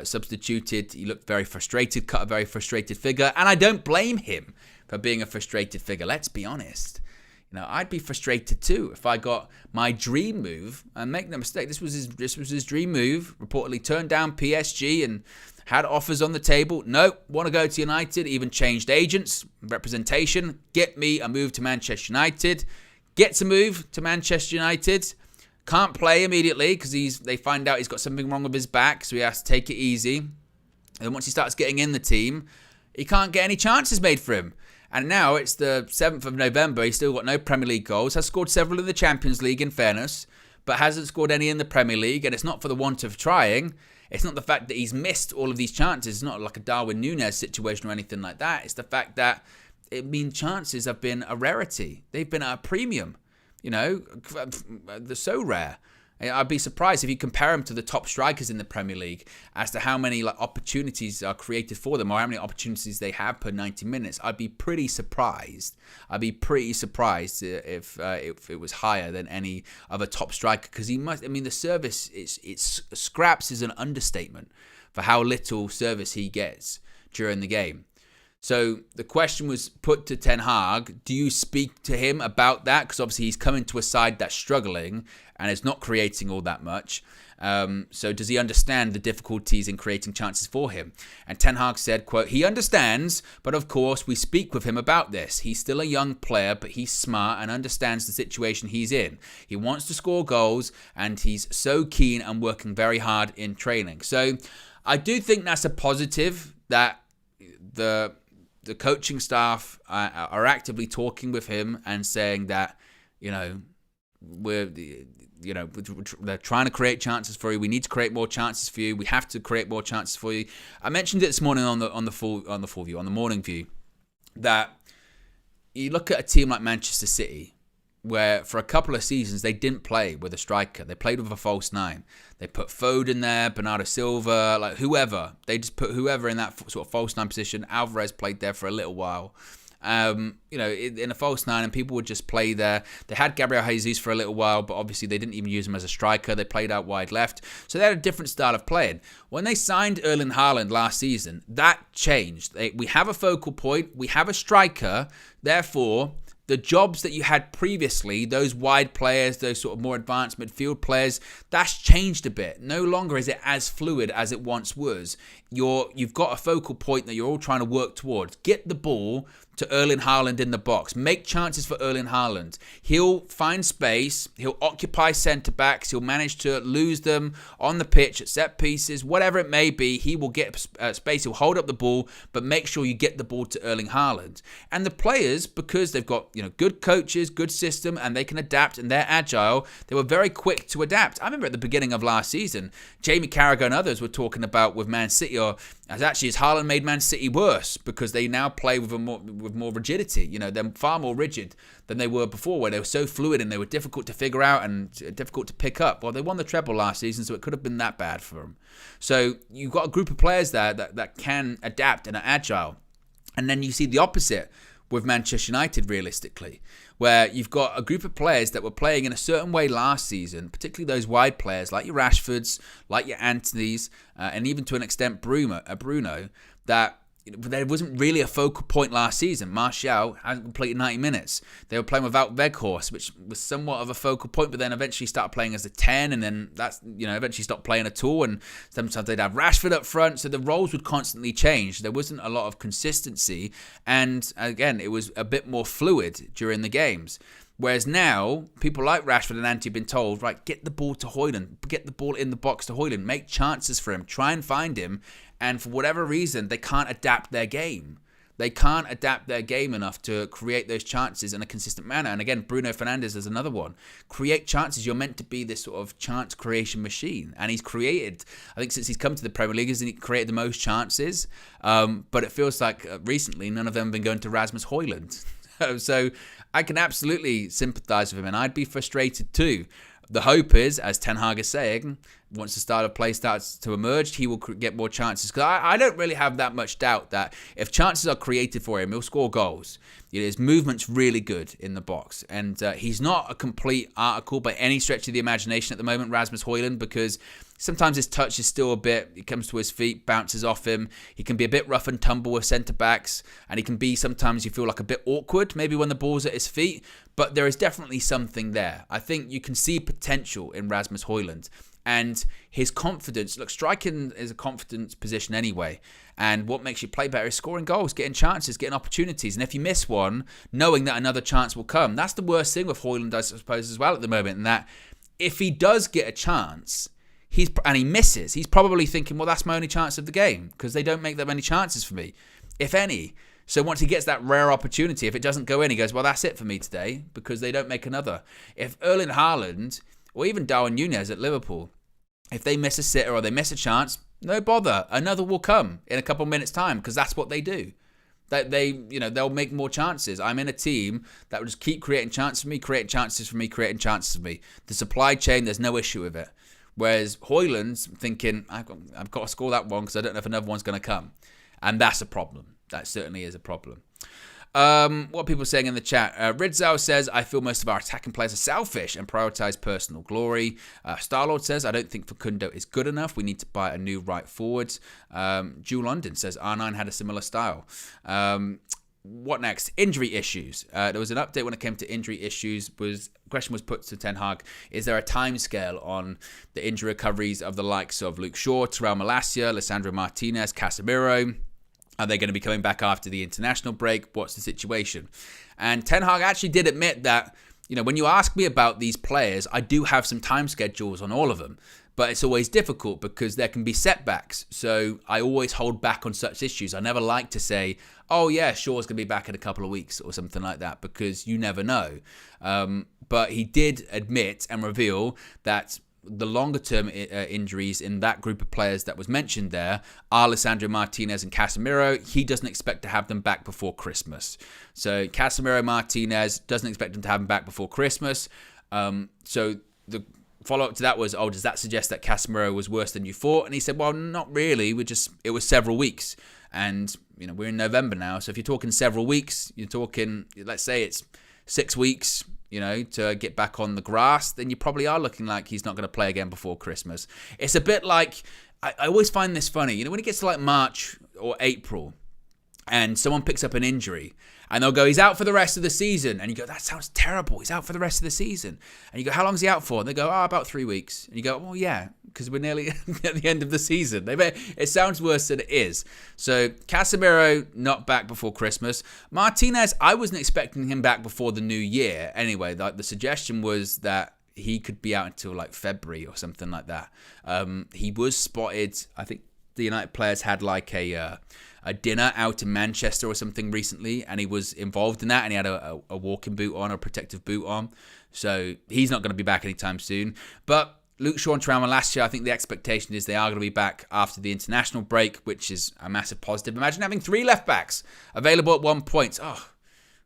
substituted, he looked very frustrated, cut a very frustrated figure, and I don't blame him for being a frustrated figure. Let's be honest. I'd be frustrated too if I got my dream move, and make no mistake, this was his dream move. Reportedly turned down PSG and had offers on the table. Nope, want to go to United, even changed agents, representation, get me a move to Manchester United. Gets a move to Manchester United. Can't play immediately because they find out he's got something wrong with his back, so he has to take it easy. And once he starts getting in the team, he can't get any chances made for him. And now it's the 7th of November. He's still got no Premier League goals. Has scored several in the Champions League, in fairness, but hasn't scored any in the Premier League. And it's not for the want of trying. It's not the fact that he's missed all of these chances. It's not like a Darwin Núñez situation or anything like that. It's the fact that chances have been a rarity. They've been at a premium. They're so rare. I'd be surprised if you compare them to the top strikers in the Premier League as to how many opportunities are created for them or how many opportunities they have per 90 minutes. I'd be pretty surprised. If it was higher than any other top striker, because the service, it's scraps is an understatement for how little service he gets during the game. So the question was put to Ten Hag, do you speak to him about that? Because obviously he's coming to a side that's struggling and is not creating all that much. So does he understand the difficulties in creating chances for him? And Ten Hag said, quote, he understands, but of course we speak with him about this. He's still a young player, but he's smart and understands the situation he's in. He wants to score goals and he's so keen and working very hard in training. So I do think that's a positive, that the coaching staff are actively talking with him and saying that, they're trying to create chances for you. We need to create more chances for you. We have to create more chances for you. I mentioned it this morning on the morning view, that you look at a team like Manchester City, where for a couple of seasons they didn't play with a striker. They played with a false nine. They put Foden there, Bernardo Silva, whoever. They just put whoever in that sort of false nine position. Alvarez played there for a little while. In a false nine, and people would just play there. They had Gabriel Jesus for a little while, but obviously they didn't even use him as a striker. They played out wide left. So they had a different style of playing. When they signed Erling Haaland last season, that changed. We have a focal point. We have a striker. Therefore, the jobs that you had previously, those wide players, those sort of more advanced midfield players, that's changed a bit. No longer is it as fluid as it once was. You've got a focal point that you're all trying to work towards. Get the ball to Erling Haaland in the box. Make chances for Erling Haaland. He'll find space. He'll occupy centre-backs. He'll manage to lose them on the pitch at set pieces. Whatever it may be, he will get space. He'll hold up the ball, but make sure you get the ball to Erling Haaland. And the players, because they've got good coaches, good system, and they can adapt and they're agile, they were very quick to adapt. I remember at the beginning of last season, Jamie Carragher and others were talking about with Man City, or as Haaland made Man City worse because they now play with more rigidity. They're far more rigid than they were before, where they were so fluid and they were difficult to figure out and difficult to pick up. Well, they won the treble last season, so it could have been that bad for them. So you've got a group of players there that can adapt and are agile. And then you see the opposite with Manchester United realistically, where you've got a group of players that were playing in a certain way last season, particularly those wide players like your Rashfords, like your Antonys, and even to an extent Bruno, that there wasn't really a focal point last season. Martial hasn't completed 90 minutes. They were playing without Weghorst, which was somewhat of a focal point, but then eventually started playing as a 10, and then that's, eventually stopped playing at all, and sometimes they'd have Rashford up front, so the roles would constantly change. There wasn't a lot of consistency, and again, it was a bit more fluid during the games. Whereas now, people like Rashford and Antony have been told, right, get the ball to Hojlund, get the ball in the box to Hojlund, make chances for him, try and find him, and for whatever reason, they can't adapt their game. They can't adapt their game enough to create those chances in a consistent manner. And again, Bruno Fernandes is another one. Create chances. You're meant to be this sort of chance creation machine. And he's created, I think since he's come to the Premier League, he's created the most chances. But it feels like recently, none of them have been going to Rasmus Hojlund. So I can absolutely sympathise with him, and I'd be frustrated too. The hope is, as Ten Hag is saying, once the style of play starts to emerge, he will get more chances. Because I don't really have that much doubt that if chances are created for him, he'll score goals. His movement's really good in the box. And he's not a complete article by any stretch of the imagination at the moment, Rasmus Hojlund, because sometimes his touch is still a bit, he comes to his feet, bounces off him. He can be a bit rough and tumble with centre-backs, and he can be, sometimes you feel like a bit awkward, maybe when the ball's at his feet, but there is definitely something there. I think you can see potential in Rasmus Hojlund. And his confidence, look, striking is a confidence position anyway. And what makes you play better is scoring goals, getting chances, getting opportunities. And if you miss one, knowing that another chance will come. That's the worst thing with Hojlund, I suppose, as well at the moment. And that if he does get a chance, and he misses, he's probably thinking, well, that's my only chance of the game, because they don't make that many chances for me, if any. So once he gets that rare opportunity, if it doesn't go in, he goes, well, that's it for me today, because they don't make another. If Erling Haaland, or even Darwin Núñez at Liverpool, if they miss a sitter or they miss a chance, no bother. Another will come in a couple of minutes' time, because that's what they do. They'll make more chances. I'm in a team that will just keep creating chances for me, creating chances for me, creating chances for me. The supply chain, there's no issue with it. Whereas Hojlund's thinking, I've got to score that one because I don't know if another one's going to come. And that's a problem. That certainly is a problem. What are people saying in the chat? Ridzal says, I feel most of our attacking players are selfish and prioritise personal glory. Starlord says, I don't think Facundo is good enough. We need to buy a new right forward. Jewel London says, R9 had a similar style. What next? Injury issues. There was an update when it came to injury issues. Question was put to Ten Hag, is there a timescale on the injury recoveries of the likes of Luke Shaw, Terrell Malacia, Lisandro Martinez, Casemiro? Are they going to be coming back after the international break? What's the situation? And Ten Hag actually did admit that, when you ask me about these players, I do have some time schedules on all of them. But it's always difficult because there can be setbacks. So I always hold back on such issues. I never like to say, oh yeah, Shaw's going to be back in a couple of weeks or something like that, because you never know. But he did admit and reveal that the longer-term injuries in that group of players that was mentioned there are Lisandro Martinez and Casemiro. He doesn't expect to have them back before Christmas. So Casemiro, Martinez doesn't expect them to have them back before Christmas. So the follow-up to that was, does that suggest that Casemiro was worse than you thought? And he said, well, not really. It was several weeks. And, we're in November now. So if you're talking several weeks, you're talking, let's say it's 6 weeks, to get back on the grass, then you probably are looking like he's not going to play again before Christmas. It's a bit like, I always find this funny, when it gets to like March or April and someone picks up an injury and they'll go, he's out for the rest of the season. And you go, that sounds terrible. He's out for the rest of the season. And you go, how long is he out for? And they go, about 3 weeks. And you go, well, yeah, because we're nearly at the end of the season. It sounds worse than it is. So Casemiro, not back before Christmas. Martinez, I wasn't expecting him back before the new year. Anyway, the suggestion was that he could be out until like February or something like that. He was spotted, I think the United players had like a dinner out in Manchester or something recently, and he was involved in that, and he had a walking boot on, a protective boot on. So he's not going to be back anytime soon. But Luke Shaw and Terrell Malacia, I think the expectation is they are going to be back after the international break, which is a massive positive. Imagine having 3 left backs available at one point. Oh,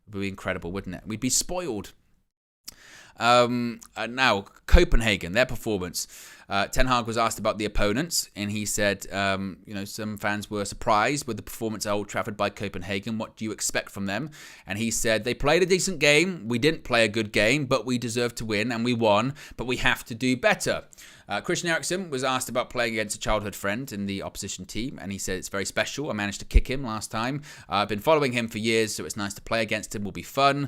it would be incredible, wouldn't it? We'd be spoiled. Now, Copenhagen, their performance. Ten Hag was asked about the opponents, and he said, some fans were surprised with the performance at Old Trafford by Copenhagen. What do you expect from them? And he said, they played a decent game. We didn't play a good game, but we deserved to win, and we won, but we have to do better. Christian Eriksen was asked about playing against a childhood friend in the opposition team, and he said it's very special. I managed to kick him last time. I've been following him for years, so it's nice to play against him. Will be fun.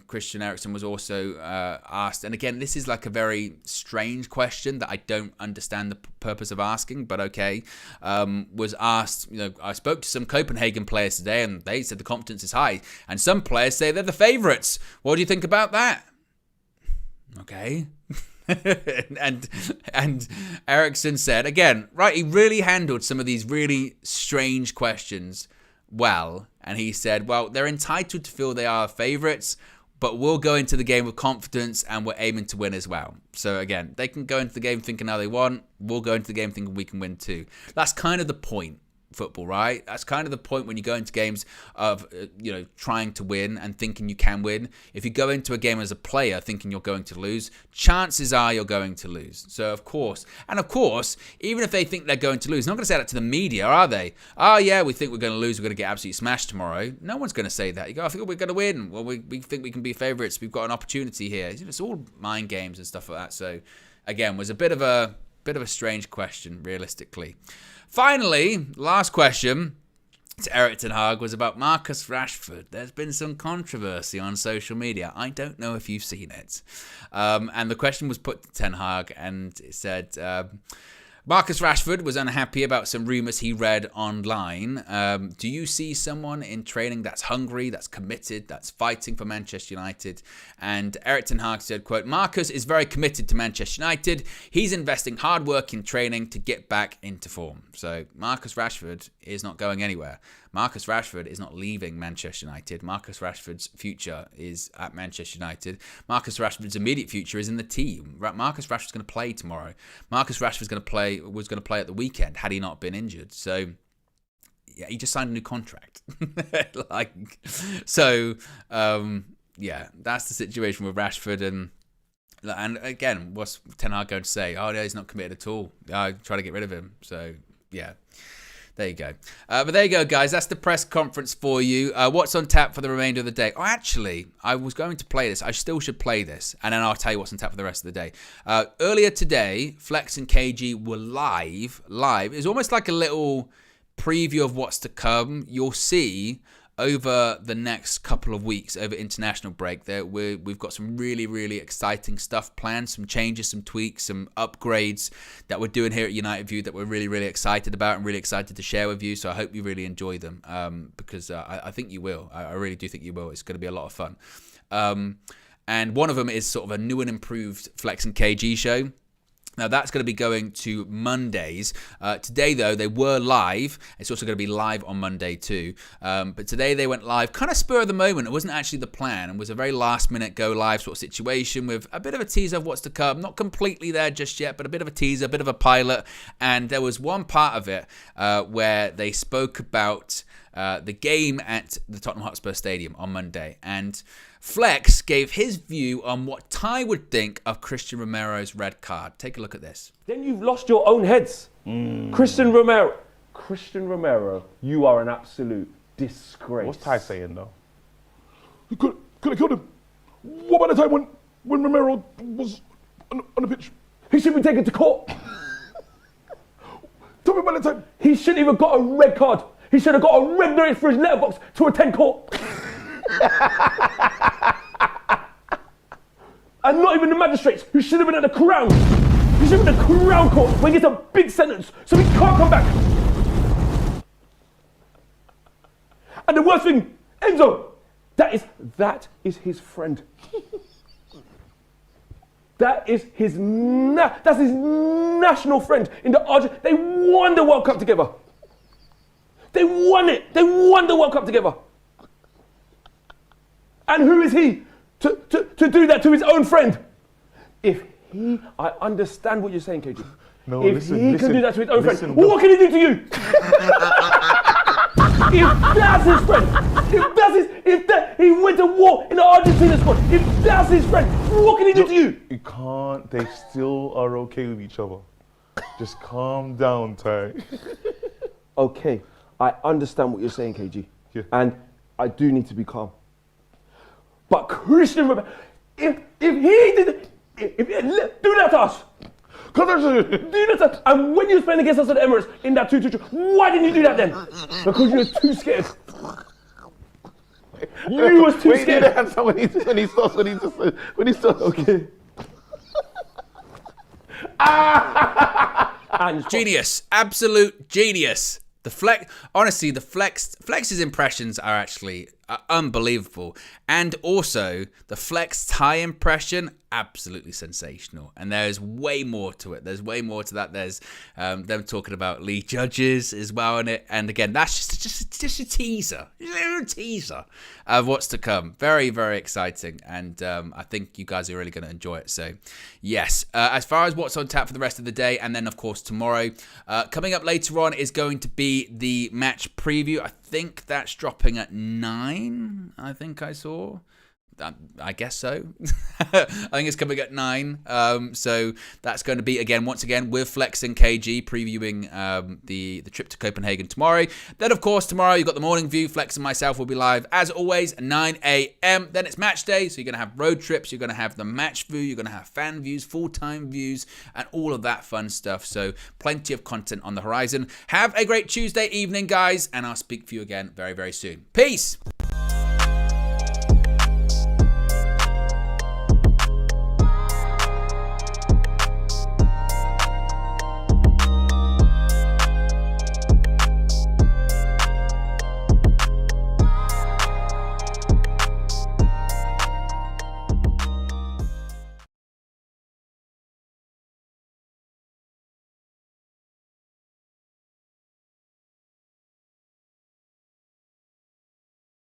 Christian Eriksen was also asked, and again, this is like a very strange question that I don't understand the purpose of asking, but okay. Was asked, I spoke to some Copenhagen players today, and they said the confidence is high, and some players say they're the favourites. What do you think about that? Okay. and Eriksen said, again, right, he really handled some of these really strange questions well. And he said, well, they're entitled to feel they are favourites, but we'll go into the game with confidence and we're aiming to win as well. So again, they can go into the game thinking how they want. We'll go into the game thinking we can win too. That's kind of the point. Football, right? That's kind of the point when you go into games of, trying to win and thinking you can win. If you go into a game as a player thinking you're going to lose, chances are you're going to lose. So, of course, even if they think they're going to lose, they're not going to say that to the media, are they? Oh, yeah, we think we're going to lose. We're going to get absolutely smashed tomorrow. No one's going to say that. You go, I think we're going to win. Well, we think we can be favourites. We've got an opportunity here. It's all mind games and stuff like that. So, again, was a bit of a strange question, realistically. Finally, last question to Erik ten Hag was about Marcus Rashford. There's been some controversy on social media. I don't know if you've seen it. And the question was put to Ten Hag, and it said, Marcus Rashford was unhappy about some rumours he read online. Do you see someone in training that's hungry, that's committed, that's fighting for Manchester United? And Erik ten Hag said, quote, Marcus is very committed to Manchester United. He's investing hard work in training to get back into form. So Marcus Rashford is not going anywhere. Marcus Rashford is not leaving Manchester United. Marcus Rashford's future is at Manchester United. Marcus Rashford's immediate future is in the team. Marcus Rashford's going to play tomorrow. Marcus Rashford's was going to play at the weekend had he not been injured. So, yeah, he just signed a new contract. That's the situation with Rashford. And again, what's Ten Hag going to say? Oh, no, he's not committed at all. I try to get rid of him. So, yeah. There you go. But there you go, guys. That's the press conference for you. What's on tap for the remainder of the day? Oh, actually, I was going to play this. I still should play this. And then I'll tell you what's on tap for the rest of the day. Earlier today, Flex and KG were live. It's almost like a little preview of what's to come. You'll see over the next couple of weeks, over international break, we've got some really, really exciting stuff planned, some changes, some tweaks, some upgrades that we're doing here at United View that we're really, really excited about and really excited to share with you. So I hope you really enjoy them because I think you will. I really do think you will. It's going to be a lot of fun. And one of them is sort of a new and improved Flex and KG show. Now, that's going to be going to Mondays. Today, though, they were live. It's also going to be live on Monday, too. But today, they went live kind of spur of the moment. It wasn't actually the plan. It was a very last-minute go-live sort of situation with a bit of a teaser of what's to come. Not completely there just yet, but a bit of a teaser, a bit of a pilot. And there was one part of it where they spoke about the game at the Tottenham Hotspur Stadium on Monday. And Flex gave his view on what Ty would think of Christian Romero's red card. Take a look at this. Then you've lost your own heads. Christian Romero, you are an absolute disgrace. What's Ty saying, though? You could have killed him. What about the time when Romero was on the pitch? He should be taken to court. Tell me about the time. He shouldn't even got a red card. He should have got a red notice for his letterbox to attend court. And not even the magistrates, who should have been at the Crown. He should have been at the Crown Court when he gets a big sentence, so he can't come back. And the worst thing, Enzo, that is his friend. That's his national friend in the Argentina. They won the World Cup together. They won it. They won the World Cup together. And who is he to do that to his own friend? I understand what you're saying, KG. No, if he can do that to his own friend, what can he do to you? that's his friend, he went to war in the Argentina squad. If that's his friend, what can he do to you? You can't. They still are okay with each other. Just calm down, Ty. Okay, I understand what you're saying, KG, and I do need to be calm. But Christian Romero, if he did, do that to us. Do that to us. And when you were playing against us at the Emirates in that 2-2, why didn't you do that then? Because you were too scared. You was too scared. When he starts. Okay. Genius, absolute genius. The honestly, the Flex's impressions are actually unbelievable, and also the Flex Thai impression, absolutely sensational. And there's way more to it. There's way more to that. There's them talking about Lee Judges as well in it, and again, that's just a teaser, a little teaser of what's to come. Very, very exciting, and I think you guys are really going to enjoy it. So, yes, as far as what's on tap for the rest of the day, and then of course tomorrow, coming up later on is going to be the match preview. I think that's dropping at 9. I think I saw. I guess so. I think it's coming at 9. So that's going to be, once again, with Flex and KG previewing the trip to Copenhagen tomorrow. Then, of course, tomorrow you've got the morning view. Flex and myself will be live, as always, 9 a.m. Then it's match day. So you're going to have road trips. You're going to have the match view. You're going to have fan views, full-time views, and all of that fun stuff. So plenty of content on the horizon. Have a great Tuesday evening, guys. And I'll speak for you again very, very soon. Peace.